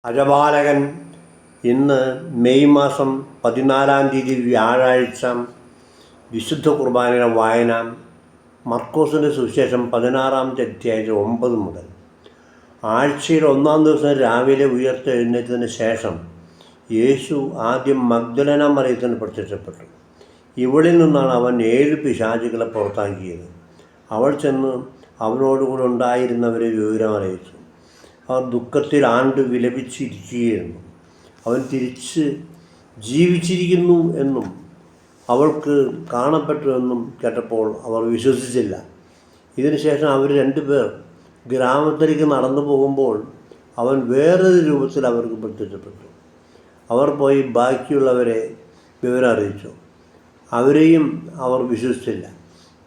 അജപാലകൻ. ഇന്ന് മെയ് മാസം 14 വ്യാഴാഴ്ച. വിശുദ്ധ കുർബാനയുടെ വായന മർക്കോസിൻ്റെ സുവിശേഷം 16 അധ്യായം 9 മുതൽ. ആഴ്ചയിൽ 1-ാം ദിവസം രാവിലെ ഉയർത്തെഴുന്നേറ്റതിന് ശേഷം യേശു ആദ്യം മഗ്ദലന മറിയത്തിന് പ്രത്യക്ഷപ്പെട്ടു. ഇവളിൽ നിന്നാണ് അവൻ 7 പിശാചുകളെ പുറത്താക്കിയത്. അവൾ ചെന്ന് അവനോടുകൂടെ ഉണ്ടായിരുന്നവരെ വിവരം അറിയിച്ചു. അവർ ദുഃഖത്തിൽ ആണ്ട് വിലപിച്ചിരിക്കുകയായിരുന്നു. അവൻ തിരിച്ച് ജീവിച്ചിരിക്കുന്നു എന്നും അവൾക്ക് കാണപ്പെട്ടു എന്നും കേട്ടപ്പോൾ അവർ വിശ്വസിച്ചില്ല. ഇതിനുശേഷം അവർ 2 പേർ ഗ്രാമത്തിലേക്ക് നടന്നു പോകുമ്പോൾ അവൻ വേറൊരു രൂപത്തിൽ അവർക്ക് പ്രത്യക്ഷപ്പെട്ടു. അവർ പോയി ബാക്കിയുള്ളവരെ വിവരം അറിയിച്ചു. അവരെയും അവർ വിശ്വസിച്ചില്ല.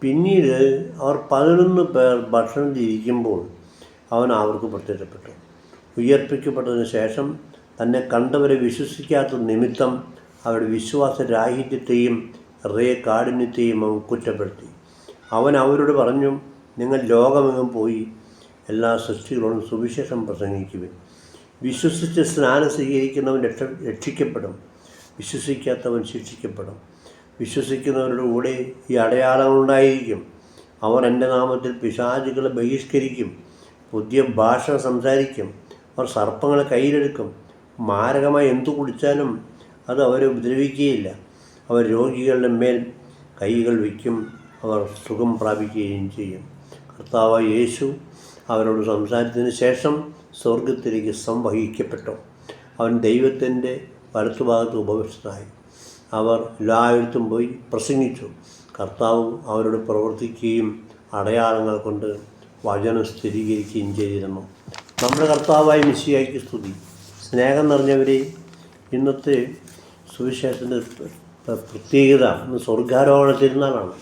പിന്നീട് അവർ 11 പേർ ഭക്ഷണത്തിൽ ഇരിക്കുമ്പോൾ അവൻ അവർക്ക് പ്രത്യക്ഷപ്പെട്ടു. ഉയർപ്പിക്കപ്പെട്ടതിന് ശേഷം തന്നെ കണ്ടവരെ വിശ്വസിക്കാത്ത നിമിത്തം അവരുടെ വിശ്വാസരാഹിത്യത്തെയും ഹൃദയകാഠിന്യത്തെയും അവൻ കുറ്റപ്പെടുത്തി. അവൻ അവരോട് പറഞ്ഞു, നിങ്ങൾ ലോകമെങ്ങും പോയി എല്ലാ സൃഷ്ടികളോടും സുവിശേഷം പ്രസംഗിക്കുവിൻ. വിശ്വസിച്ച് സ്നാനം സ്വീകരിക്കുന്നവൻ രക്ഷിക്കപ്പെടും, വിശ്വസിക്കാത്തവൻ ശിക്ഷിക്കപ്പെടും. വിശ്വസിക്കുന്നവരുടെ കൂടെ ഈ അടയാളങ്ങളുണ്ടായിരിക്കും. അവർ എൻ്റെ നാമത്തിൽ പിശാചുകളെ ബഹിഷ്കരിക്കും, പുതിയ ഭാഷ സംസാരിക്കും, അവർ സർപ്പങ്ങളെ കയ്യിലെടുക്കും, മാരകമായി എന്തു കുടിച്ചാലും അത് അവരെ ഉപദ്രവിക്കുകയില്ല. അവർ രോഗികളുടെ മേൽ കൈകൾ വയ്ക്കും, അവർ സുഖം പ്രാപിക്കുകയും ചെയ്യും. കർത്താവായ യേശു അവരോട് സംസാരിച്ചതിന് ശേഷം സ്വർഗത്തിലേക്ക് സംവഹിക്കപ്പെട്ടു. അവൻ ദൈവത്തിൻ്റെ വലത്തുഭാഗത്ത് ഉപവിഷ്ടനായി. അവർ എല്ലായിടത്തും പോയി പ്രസംഗിച്ചു. കർത്താവ് അവരോട് പ്രവർത്തിക്കുകയും അടയാളങ്ങൾ കൊണ്ട് വചനം സ്ഥിരീകരിക്കുകയും ചെയ്തിരുന്നു. നമ്മുടെ കർത്താവായ മിശിഹായ്ക്ക് സ്തുതി. സ്നേഹം നിറഞ്ഞവരെ, ഇന്നത്തെ സുവിശേഷത്തിൻ്റെ പ്രത്യേകത ഇന്ന് സ്വർഗാരോഹണ തിരുനാളാണ്.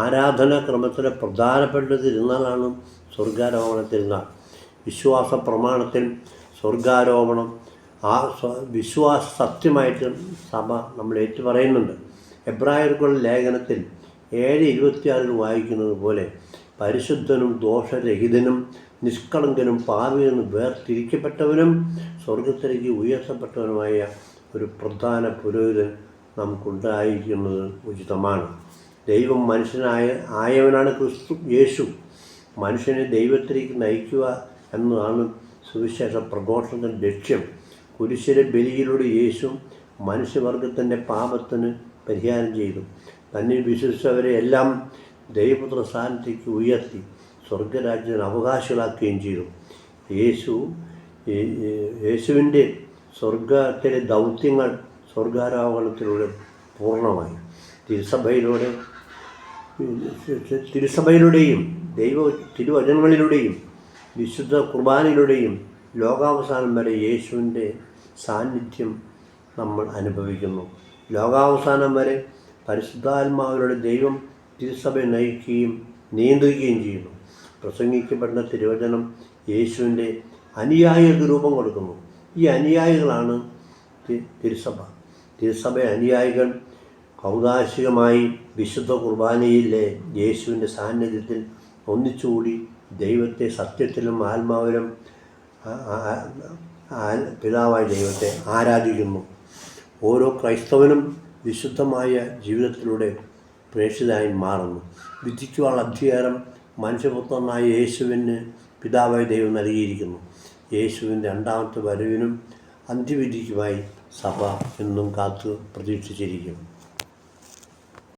ആരാധനാക്രമത്തിലെ പ്രധാനപ്പെട്ട തിരുനാളാണ് സ്വർഗാരോഹണ തിരുനാൾ. വിശ്വാസ പ്രമാണത്തിൽ സ്വർഗാരോഹണം വിശ്വാസ സത്യമായിട്ട് സഭ നമ്മൾ ഏറ്റുപറയുന്നുണ്ട്. എബ്രായർക്കുള്ള ലേഖനത്തിൽ 7:26 വായിക്കുന്നത് പോലെ പരിശുദ്ധനും ദോഷരഹിതനും നിഷ്കളങ്കനും പാപിയെന്ന് വേർതിരിക്കപ്പെട്ടവനും സ്വർഗത്തിലേക്ക് ഉയർത്തപ്പെട്ടവനുമായ ഒരു പ്രധാന പുരോഹിതൻ നമുക്കുണ്ടായിരിക്കുന്നത് ഉചിതമാണ്. ദൈവം ആയവനാണ് ക്രിസ്തു യേശു. മനുഷ്യനെ ദൈവത്തിലേക്ക് നയിക്കുക എന്നതാണ് സുവിശേഷ പ്രഘോഷണത്തിൻ്റെ ലക്ഷ്യം. കുരിശിലെ ബലിയിലൂടെ യേശു മനുഷ്യവർഗത്തിൻ്റെ പാപത്തിന് പരിഹാരം ചെയ്തു. തന്നിൽ വിശ്വസിച്ചവരെ എല്ലാം ദൈവപുത്ര സ്ഥാനത്തേക്ക് ഉയർത്തി സ്വർഗരാജ്യത്തിന് അവകാശികളാക്കുകയും ചെയ്തു. യേശുവിൻ്റെ സ്വർഗത്തിലെ ദൗത്യങ്ങൾ സ്വർഗാരോഹണത്തിലൂടെ പൂർണ്ണമായി. തിരുസഭയിലൂടെയും തിരുവചനങ്ങളിലൂടെയും വിശുദ്ധ കുർബാനയിലൂടെയും ലോകാവസാനം വരെ യേശുവിൻ്റെ സാന്നിധ്യം നമ്മൾ അനുഭവിക്കുന്നു. ലോകാവസാനം വരെ പരിശുദ്ധാത്മാവിലൂടെ ദൈവം തിരുസഭയെ നയിക്കുകയും നിയന്ത്രിക്കുകയും ചെയ്യുന്നു. പ്രസംഗിക്കപ്പെടുന്ന തിരുവചനം യേശുവിൻ്റെ അനുയായികൾക്ക് രൂപം കൊടുക്കുന്നു. ഈ അനുയായികളാണ് തിരുസഭ. തിരുസഭ അനുയായികൾ ഔദാശികമായി വിശുദ്ധ കുർബാനയിലെ യേശുവിൻ്റെ സാന്നിധ്യത്തിൽ ഒന്നിച്ചുകൂടി ദൈവത്തെ സത്യത്തിലും ആത്മാവിലും പിതാവായ ദൈവത്തെ ആരാധിക്കുന്നു. ഓരോ ക്രൈസ്തവനും വിശുദ്ധമായ ജീവിതത്തിലൂടെ പ്രേക്ഷിതനായി മാറുന്നു. വിധിക്കുവാനുള്ള അധികാരം മനുഷ്യപുത്രനായ യേശുവിന് പിതാവായ ദൈവം നൽകിയിരിക്കുന്നു. യേശുവിൻ്റെ 2ാമത്തെ വരവിനും അന്ത്യവിധിക്കുമായി സഭ എന്നും കാത്തു പ്രതീക്ഷിച്ചിരിക്കും.